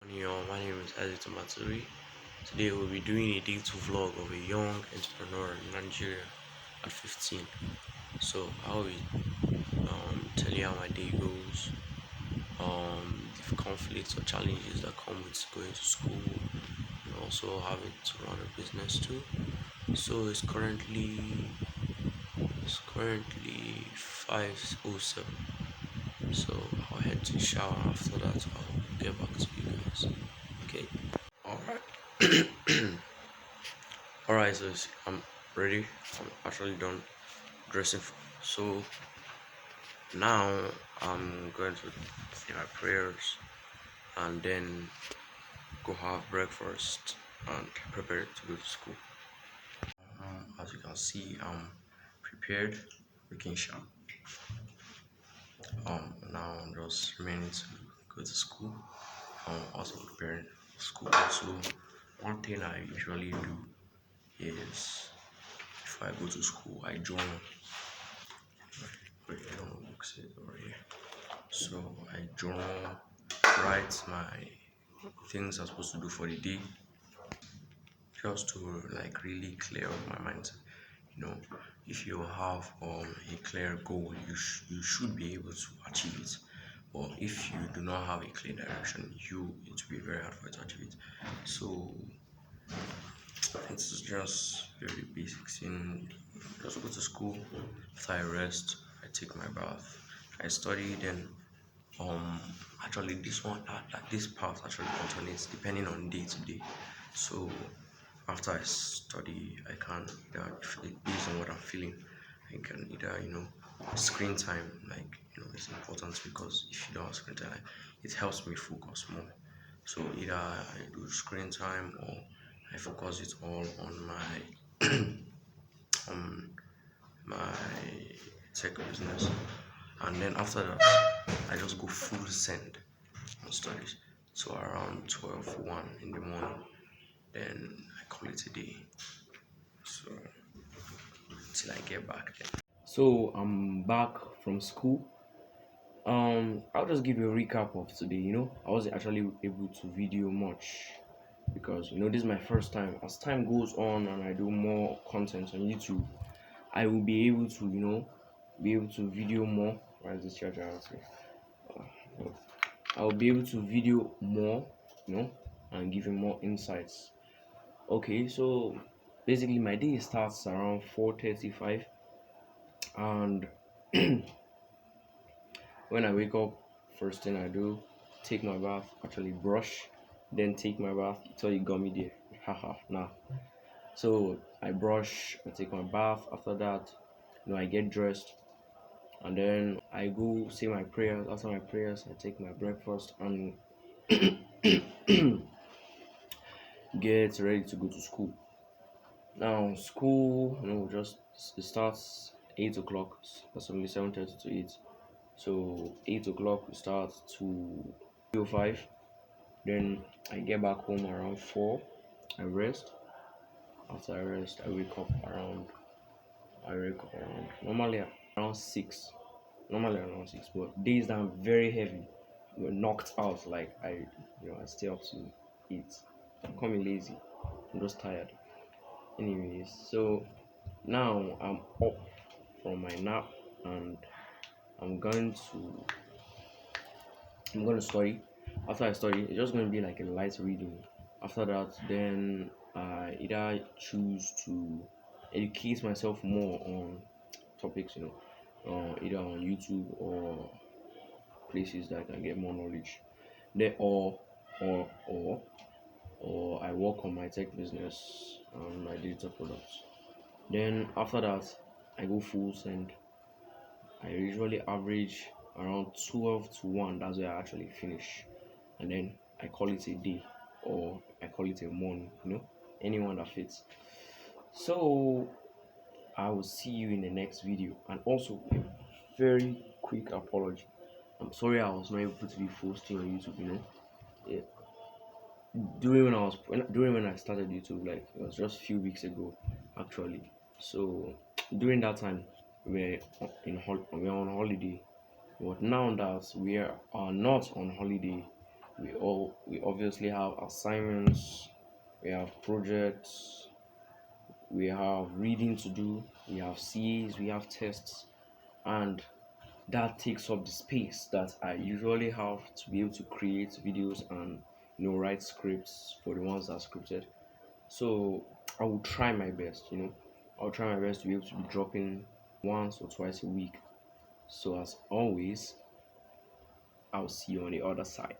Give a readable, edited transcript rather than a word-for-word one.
My name is Tumbaturi. Today we'll be doing a day-to vlog of a young entrepreneur in Nigeria at 15. So I'll be telling you how my day goes, the conflicts or challenges that come with going to school, and also having to run a business too. So it's currently 5:07. So I'll head to shower. After that, I'll get back to you guys. Okay. All right. Alright, so I'm ready. I'm actually done dressing. So now I'm going to say my prayers and then go have breakfast and prepare to go to school. As you can see, I'm prepared, looking sharp. Now I'm just remaining to go to school. I'm also preparing for school. So one thing I usually do is if I go to school, I journal. Wait, I don't know what books it over here. So I journal, write my things I'm supposed to do for the day, just to like really clear up my mind. You know, if you have a clear goal, you should be able to achieve it. But if you do not have a clear direction, it will be very hard for you to achieve it. So it's just very basic thing. Just go to school. After I rest, I take my bath. I study, then um actually this one like this part actually alternates depending on day to day. So after I study, I can either, if it based on what I'm feeling, I can either screen time, like it's important because if you don't have screen time, it helps me focus more. So either I do screen time or I focus it all on on my tech business, and then after that I just go full send on studies. So around 12:01 in the morning, then I call it a day. So till I get back then. So I'm back from school. I'll just give you a recap of today. I wasn't actually able to video much because this is my first time. As time goes on and I do more content on YouTube, I will be able to be able to video more. Why is this charger out here? I'll be able to video more, and give you more insights. Okay, so basically my day starts around 4:35, and when I wake up, first thing I do, take my bath, actually brush, then take my bath. Until you got me there, haha. Nah. So I brush, I take my bath. After that, I get dressed, and then I go say my prayers. After my prayers, I take my breakfast and get ready to go to school. Now school, just it starts 8 o'clock. That's only 7:30 to 8. So 8 o'clock we start to 3:05. Then I get back home around 4. I rest. After I rest, I wake up around normally around 6. Normally around 6, but days that I'm very heavy, we're knocked out. Like I stay up to 8. I'm coming lazy. I'm just tired. Anyways, so now I'm up from my nap and I'm going to study. After I study, it's just going to be like a light reading. After that, then I either choose to educate myself more on topics, either on YouTube or places that I can get more knowledge. Then or or or I work on my tech business and my digital products. Then after that, I go full send. I usually average around 12 to 1. That's where I actually finish. And then I call it a day or I call it a morning, anyone that fits. So I will see you in the next video. And also, a very quick apology. I'm sorry I was not able to be posting on YouTube, yeah. During when I started YouTube, like it was just a few weeks ago actually. So during that time we're on holiday. But now that we are not on holiday, We obviously have assignments, we have projects, we have reading to do, we have CAs, we have tests, and that takes up the space that I usually have to be able to create videos and write scripts for the ones that are scripted. So I will try my best, I'll try my best to be able to be dropping once or twice a week. So as always, I'll see you on the other side.